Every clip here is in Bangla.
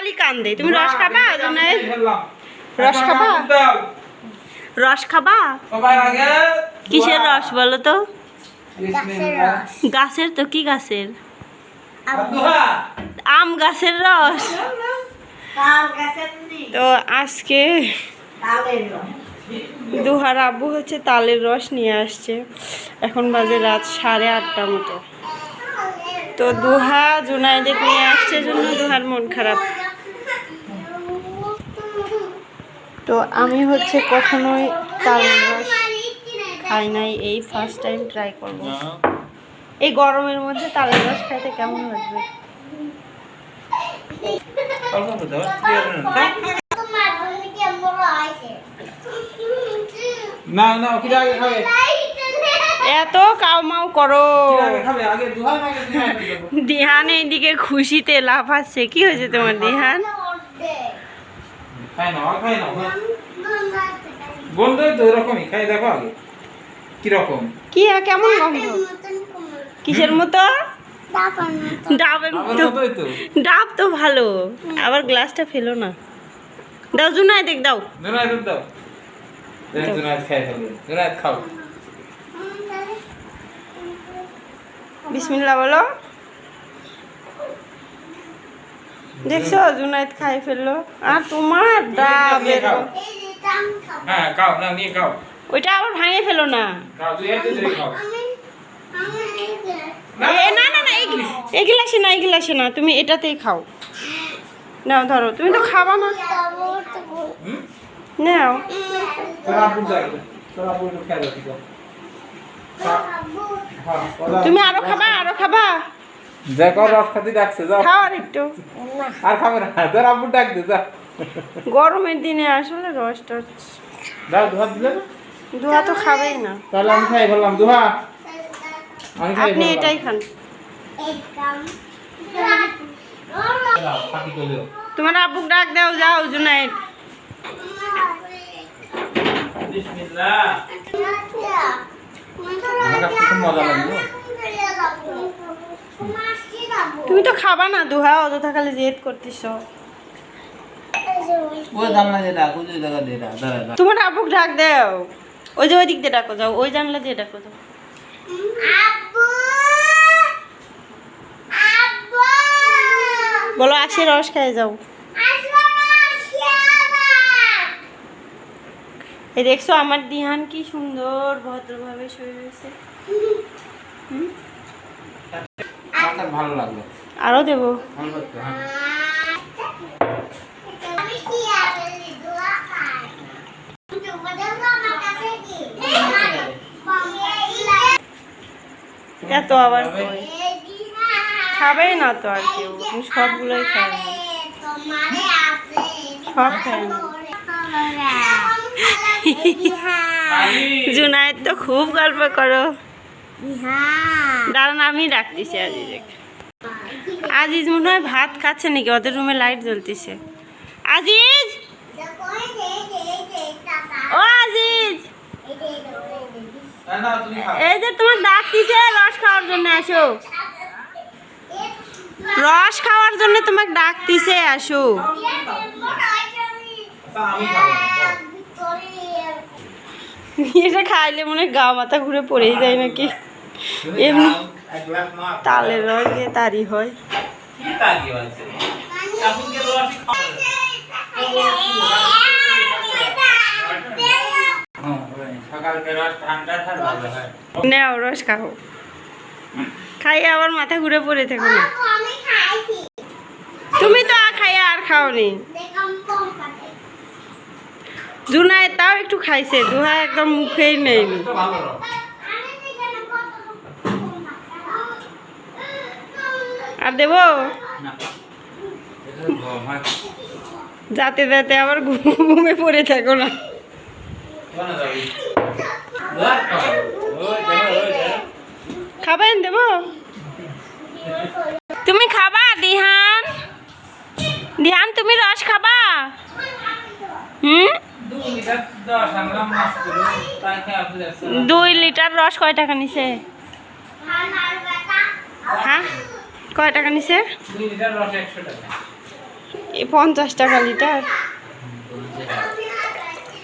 খালি কান্দে। তুমি রস খাবা? রস খাবা? রস খাবা? কিসের রস বলো তো? গাছের তো, কি গাছের? আম গাছের রস। তো আজকে দুহার আব্বু হচ্ছে তালের রস নিয়ে আসছে। এখন বাজে রাত 8:30 মতো। তো দুহা জুনাইদের নিয়ে আসছে জন্য দুহার মন খারাপ। তো আমি হচ্ছে কখনোই তালের রস খাই নাই, এই ফার্স্ট টাইম ট্রাই করব। এই গরমের মধ্যে তালের রস খাইতে কেমন লাগবে? এত কাউমাউ করো। দিহান এইদিকে খুশিতে লাফাচ্ছে। কি হয়েছে তোমার দিহান? কি কেমন গন্ধ? কিসের মতো? ডাবের মতো। ডাব তো ভালো, আবার গ্লাসটা ফেলো না। দাও জুনাই দেখ, দাও। বিসমিল্লাহ বলো। দেখছো জুনাইদ খাই ফেললো। আর তোমার ডাবের ওইটা আবার ভাঙে ফেলো না। না না না, এই গিলাসে না, এই গিলাসে না, তুমি এটাতেই খাও। নাও ধরো, তুমি তো খাবা না। নাও। তুমি আরো খাবা? আরো খাবা? দেখো রস খাতি ডাকছে, যাও খাও আর একটু। আর খাবে না, তোর আব্বু ডাক দে, যা। গরমের দিনে আসলে রস টস দাও, দুহা দিলে না? দুহা তো খাবেই না। তাহলে আমি খাই বললাম, দুহা আমি খাই আপনি এটাই খান। তোমার আব্বুক ডাক দাও, যাও জুনাইদ। বিসমিল্লাহ। আমার কাছে খুব মজা লাগলো। তুমি তো খাবা না দুহা, অযথা খালি জেদ করতেছ। ওই জানলা দিয়ে ডাক, ওই জায়গা দিয়ে ডাক, দাঁড়া। তোমার আব্বুক ডাক দাও। ওই যে ওই দিক দিয়ে ডাকো, যাও ওই জানলা দিয়ে ডাকো, যাও। বলো আসে রস খাই যাও। এই দেখছো আমার দিহান কি সুন্দর ভদ্রভাবে শুয়ে রয়েছে। ভালো লাগলো। আরো দেবো। এত আবার খাবেই না তো আর কেউ, তুমি সবগুলোই খাবে। সব খায় না। জুনাইদ তো খুব গল্প করো। দাঁড়ান আমি ডাকতেছি আজিজ। আজিজ মনে হয় ভাত খাচ্ছে নাকি, ওদের রুমে লাইট জ্বলতেছে। আজিজ, ও আজিজ, এই যে তোমার ডাকতেছে রস খাওয়ার জন্য, আসো। রস খাওয়ার জন্য তোমাকে ডাকতেছে, আসো। এটা খাইলে মনে হয় গা মাথা ঘুরে পড়েই যায় নাকি। এমনি তালের রস দিয়ে তারি হয়। নাও রস খাও, খাই আবার মাথা ঘুরে পড়ে থাকো না। তুমি তো খাইয়া আর খাওনি। জুনাইদ তাও একটু খাইছে, দুহা একদম মুখেই নেয়নি। আর দেবো? যাতে যাতে আবার ঘুমে পড়ে থাকো না। খাবেন দেবো? তুমি খাবা দিহান? দিহান তুমি রস খাবা? 2 লিটার রস কয় টাকা নিছে? হ্যাঁ কয় টাকা নিছে? 2 লিটার রস 100 টাকা। এই 50 টাকা লিটার।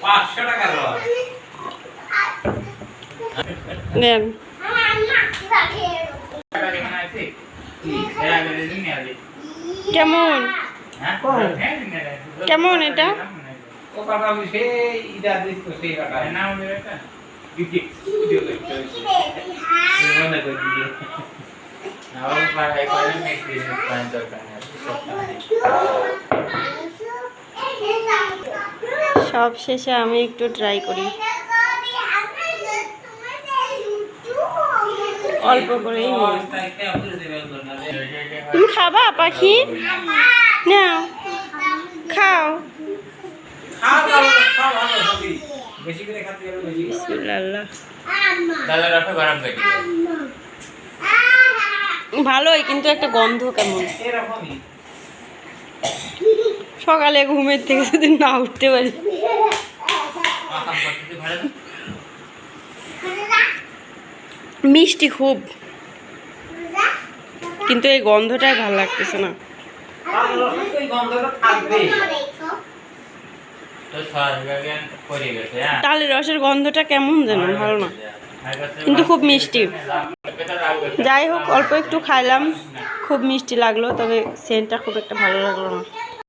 500 টাকা রস। নেন। কেমন কেমন এটা? ও কাটা সেই ইদা দিস তো সেই কাটা না আমাদের এটা ভিডিও করতে মনে করে দিও আর পাড়ায় পাড়ায় মেক্সিস পয়েন্ট দরকার নেই সব শেষে আমি একটু ট্রাই করি, অল্প করেই নিই। তুমি খাবা পাখি? নাও খাও। বেশি করে খেতে হবে বেশি। বিসমিল্লাহ। দাদা রাখো গরম করে ভালোই, কিন্তু একটা গন্ধ কেমন। এরকমই সকালে ঘুমের থেকে যদি না উঠতে পারি। আকাম করতে ভালো মিষ্টি খুব, কিন্তু এই গন্ধটাই ভালো লাগতেছে না। আর রসই গন্ধটা থাকবে তো সারাগান পড়ে গেছে। হ্যাঁ তালের রসের গন্ধটা কেমন যেন ভালো না, কিন্তু খুব মিষ্টি। যাই হোক, অল্প একটু খাইলাম, খুব মিষ্টি লাগলো, তবে সেন্টটা খুব একটা ভালো লাগলো না।